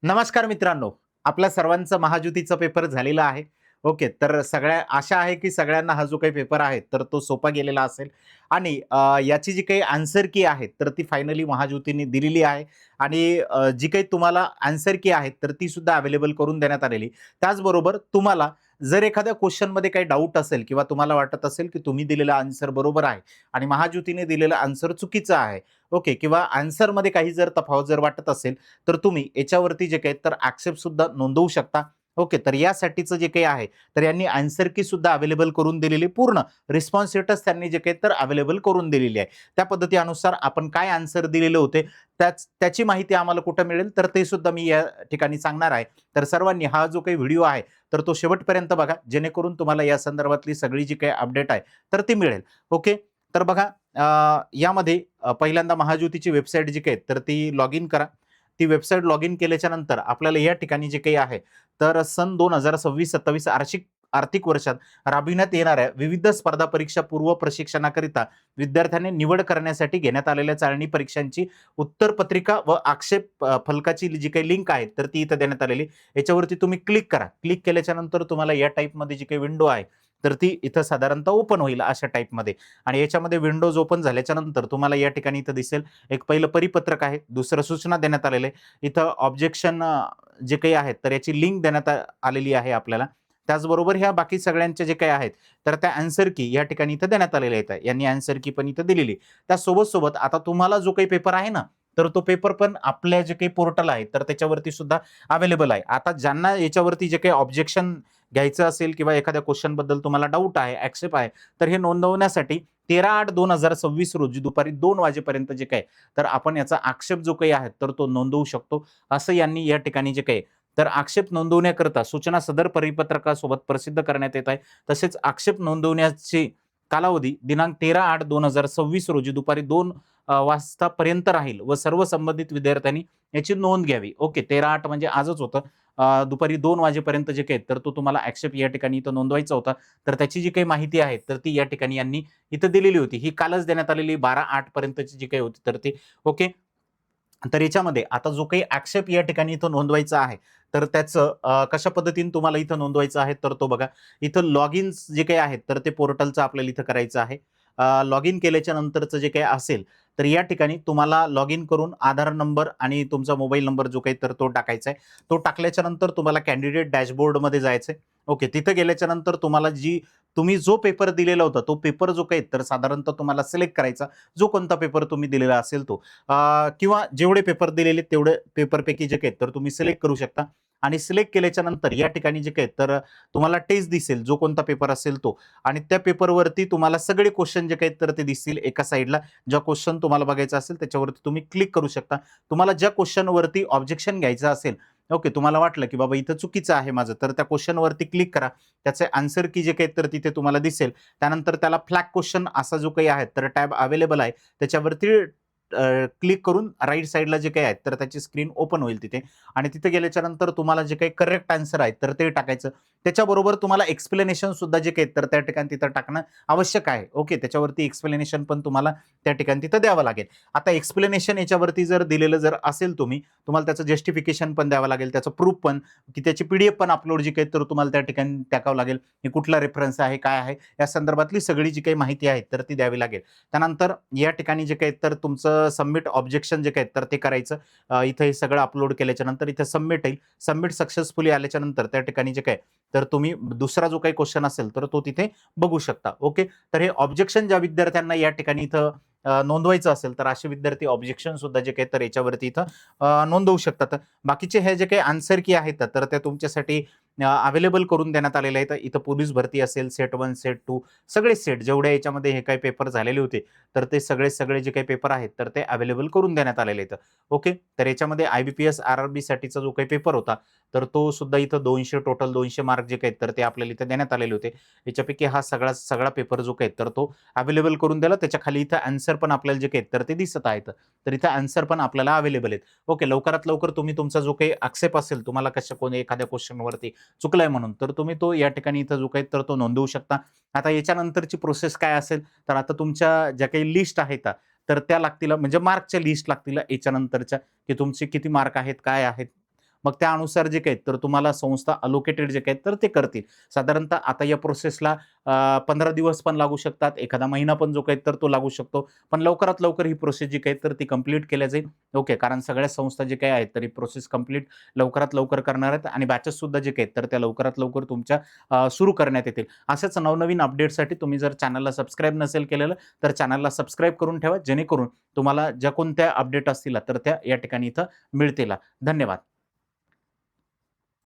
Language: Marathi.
नमस्कार मित्रांनो, आपल्या सर्वांचं महाज्योतीचा पेपर झालेला आहे. ओके, तर सगळ्या आशा आहे की सगळ्यांना हा जो काही पेपर आहे तर तो सोपा गेलेला असेल आणि याची जी काही आन्सर की आहे तर ती फायनली महाज्योतीने दिलेली आहे आणि जी काही तुम्हाला आन्सर की आहे तर ती सुद्धा अवेलेबल करून देण्यात आलेली. त्याचबरोबर तुम्हाला जर एखाद्या क्वेश्चनमध्ये काही डाऊट असेल किंवा तुम्हाला वाटत असेल की तुम्ही दिलेला आन्सर बरोबर आहे आणि महाज्योतीने दिलेलं आन्सर चुकीचं आहे, ओके, किंवा आन्सरमध्ये काही जर तफावत जर वाटत असेल तर तुम्ही याच्यावरती जे काही तर ॲक्सेप्ट सुद्धा नोंदवू शकता. ओके, तर यासाठीचं जे काही आहे तर यांनी आन्सर की सुद्धा अवेलेबल करून दिलेली, पूर्ण रिस्पॉन्स स्टेटस त्यांनी जे काही तर अवेलेबल करून दिलेली आहे. त्या पद्धतीनुसार आपण काय आन्सर दिलेले होते त्याची माहिती आम्हाला कुठं मिळेल तर ते सुद्धा मी या ठिकाणी सांगणार आहे. तर सर्वांनी हा जो काही व्हिडिओ आहे तर तो शेवटपर्यंत बघा, जेणेकरून तुम्हाला या संदर्भातली सगळी जी काही अपडेट आहे तर ती मिळेल. ओके, तर बघा, यामध्ये पहिल्यांदा महाज्योतीची वेबसाईट जी काही तर ती लॉग इन करा. ती वेबसाईट लॉग इन केल्याच्या नंतर आपल्याला या ठिकाणी जे काही आहे तर सन 2026-27 आर्थिक वर्षात राबविण्यात येणाऱ्या विविध स्पर्धा परीक्षा पूर्व प्रशिक्षणाकरिता विद्यार्थ्यांनी निवड करण्यासाठी घेण्यात आलेल्या चाळणी परीक्षांची उत्तरपत्रिका व आक्षेप फलकाची जी काही लिंक आहे तर ती इथं देण्यात आलेली. याच्यावरती तुम्ही क्लिक करा. क्लिक केल्याच्या नंतर तुम्हाला या टाईपमध्ये जी काही विंडो आहे तर ती इथं साधारणतः ओपन होईल अशा टाईपमध्ये. आणि याच्यामध्ये विंडोज ओपन झाल्याच्या नंतर तुम्हाला या ठिकाणी इथं दिसेल एक पहिलं परिपत्रक आहे, दुसरं सूचना देण्यात आलेलं आहे. इथं ऑब्जेक्शन जे काही आहेत तर याची लिंक देण्यात आलेली आहे आपल्याला. त्याचबरोबर ह्या बाकी सगळ्यांचे जे काही आहेत तर त्या आन्सर की या ठिकाणी इथं देण्यात आलेल्या आहेत. यांनी आन्सर की पण इथं दिलेली. त्यासोबत आता तुम्हाला जो काही पेपर आहे ना, तर तो पेपर पण आपल्या जे काही पोर्टल आहे तर त्याच्यावरती सुद्धा अवेलेबल आहे. आता ज्यांना याच्यावरती जे काही ऑब्जेक्शन घ्यायचं असेल किंवा एखाद्या क्वेश्चन बद्दल तुम्हाला डाऊट आहे, आक्षेप आहे, तर हे नोंदवण्यासाठी 13/8/2026 रोजी दुपारी 2 वाजेपर्यंत जे काही तर आपण याचा आक्षेप जो काही आहे तर तो नोंदवू शकतो. असं यांनी या ठिकाणी जे काही तर आक्षेप नोंदवण्याकरता सूचना सदर परिपत्रकासोबत प्रसिद्ध करण्यात येत आहे. तसेच आक्षेप नोंदवण्याची कालावधी दिनांक 13/8/2026 रोजी दुपारी 2 वाजतापर्यंत राहील व सर्व संबंधित विद्यार्थ्यांनी याची नोंद घ्यावी. ओके, 13/8 म्हणजे आजच होतं. दुपारी 2 वाजेपर्यंत जे काही तर तो तुम्हाला आक्षेप या ठिकाणी इथं नोंदवायचा होता. तर त्याची जी काही माहिती आहे तर ती या ठिकाणी यांनी इथं दिलेली होती. ही कालच देण्यात आलेली 12/8 पर्यंतची जी काही होती तर ती. ओके. तर याच्यामध्ये आता जो काही आक्षेप या ठिकाणी इथं नोंदवायचा आहे, तर त्याचं कशा पद्धतीने तुम्हाला इथं नोंदवायचं आहे, तर तो बघा. इथं लॉग इन जे काही आहेत, तर ते पोर्टलचं आपल्याला इथं करायचं आहे. लॉग इन केल्याच्या नंतरचं जे काही असेल, तर या ठिकाणी तुम्हाला लॉग इन करून आधार नंबर आणि तुमचा मोबाईल नंबर जो काही तर तो टाकायचा आहे. तो टाकल्याच्या नंतर तुम्हाला कॅन्डिडेट डॅशबोर्डमध्ये जायचंय. ओके, तिथं गेल्याच्या नंतर तुम्हाला तुम्ही जो पेपर दिलेला होता, तो पेपर जो काही तर साधारणतः तुम्हाला सिलेक्ट करायचा. जो कोणता पेपर तुम्ही दिलेला असेल तो. किंवा जेवढे पेपर दिलेले तेवढे पेपरपैकी जे काही तर तुम्ही सिलेक्ट करू शकता आणि सिलेक्ट केल्याच्या नंतर या ठिकाणी जे काही तर तुम्हाला टेस्ट दिसेल, जो कोणता पेपर असेल तो. आणि त्या पेपरवरती तुम्हाला सगळे क्वेश्चन जे काही तर ते दिसतील एका साईडला. ज्या क्वेश्चन तुम्हाला बघायचा असेल त्याच्यावरती तुम्ही क्लिक करू शकता. तुम्हाला ज्या क्वेश्चनवरती ऑब्जेक्शन घ्यायचं असेल, ओके, तुम्हाला वाटलं की बाबा इथं चुकीचं आहे माझं, तर त्या क्वेश्चनवरती क्लिक करा. त्याचे आन्सर की जे काही तर तिथे तुम्हाला दिसेल. त्यानंतर त्याला फ्लॅग क्वेश्चन असा जो काही आहे तर टॅब अवेलेबल आहे. त्याच्यावरती क्लिक करून राइट साइडला जे काही आहेत तर त्याची स्क्रीन ओपन होईल तिथे. आणि तिथे गेल्याच्या नंतर तुम्हाला जे काही करेक्ट आन्सर आहे तर ते टाकायचं. त्याच्याबरोबर तुम्हाला एक्सप्लेनेशन सुद्धा जे काही तर त्या ठिकाणी तिथं टाकणं आवश्यक आहे. ओके, त्याच्यावरती एक्सप्लेनेशन पण तुम्हाला त्या ठिकाणी तिथं द्यावं लागेल. आता एक्सप्लेनेशन याच्यावरती जर दिलेलं जर असेल तुम्हाला त्याचं जस्टिफिकेशन पण द्यावं लागेल, त्याचं प्रूफ पण, की त्याची पीडीएफ पण अपलोड जी काही तर तुम्हाला त्या ठिकाणी टाकावं लागेल. हे कुठला रेफरन्स आहे, काय आहे, या संदर्भातली सगळी जी काही माहिती आहे तर ती द्यावी लागेल. त्यानंतर या ठिकाणी जे काही तर तुमचं सबमिट ऑब्जेक्शन जे काही तर ते करायचं. इथं हे सगळं अपलोड केल्याच्या नंतर इथं सबमिट येईल. सबमिट सक्सेसफुली आल्याच्या नंतर त्या ठिकाणी जे काय तर तुम्ही दुसरा जो काही क्वेश्चन असेल तर तो तिथे बघू शकता. ओके, तर हे ऑब्जेक्शन ज्या विद्यार्थ्यांना या ठिकाणी इथं नोंदवायचं असेल तर असे विद्यार्थी ऑब्जेक्शन सुद्धा जे काही तर याच्यावरती इथं नोंदवू शकतात. बाकीचे हे जे काही आन्सर की आहेत तर त्या तुमच्यासाठी अवेलेबल करून देण्यात आलेले आहेत. इथं पोलीस भरती असेल, सेट 1, सेट 2, सगळे सेट जेवढे याच्यामध्ये हे काही पेपर झालेले होते तर ते सगळे जे काही पेपर आहेत तर ते अवेलेबल करून देण्यात आलेले आहेत. ओके, तर याच्यामध्ये IBPS RRB साठीचा जो काही पेपर होता तर तो सुद्धा इथं 200 टोटल 200 मार्क जे काही तर ते आपल्याला इथं देण्यात आलेले होते. याच्यापैकी हा सगळा पेपर जो काही तर तो अवेलेबल करून दिला. त्याच्या खाली इथं आन्सर पण आपल्याला जे काही तर ते दिसत आहेत. तर इथं आन्सर पण आपल्याला अवेलेबल आहेत. ओके, लवकरात लवकर तुम्ही तुमचा जो काही आक्षेप असेल तुम्हाला कोणी एखाद्या क्वेश्चनवरती चुकलाय म्हणून, तर तुम्ही तो या ठिकाणी इथं जो काही तर तो नोंदवू शकता. आता याच्यानंतरची प्रोसेस काय असेल, तर आता तुमच्या ज्या काही लिस्ट आहेत तर त्या लागतील, म्हणजे मार्कच्या लिस्ट लागतील याच्यानंतरच्या, की तुमचे किती मार्क आहेत, काय आहेत. मग त्यानुसार जे काही तर तुम्हाला संस्था अलोकेटेड जे काही तर ते करतील. साधारणतः आता या प्रोसेसला 15 दिवस पण लागू शकतात, एखादा महिना पण जो काही तर तो लागू शकतो. पण लवकरात लवकर ही प्रोसेस जी काही तर ती कंप्लीट केल्या जाईल. ओके. कारण सगळ्या संस्था जे काही आहेत, तर ही प्रोसेस कंप्लीट लवकरात लवकर करणार आहेत आणि बॅचेस सुद्धा जे काही तर त्या लवकरात लवकर तुमच्या सुरू करण्यात येतील. अशाच नवनवीन अपडेटसाठी तुम्ही जर चॅनलला सबस्क्राईब नसेल केलेलं, तर चॅनलला सबस्क्राईब करून ठेवा, जेणेकरून तुम्हाला ज्या कोणत्या अपडेट असतील तर त्या या ठिकाणी इथं मिळतील. धन्यवाद.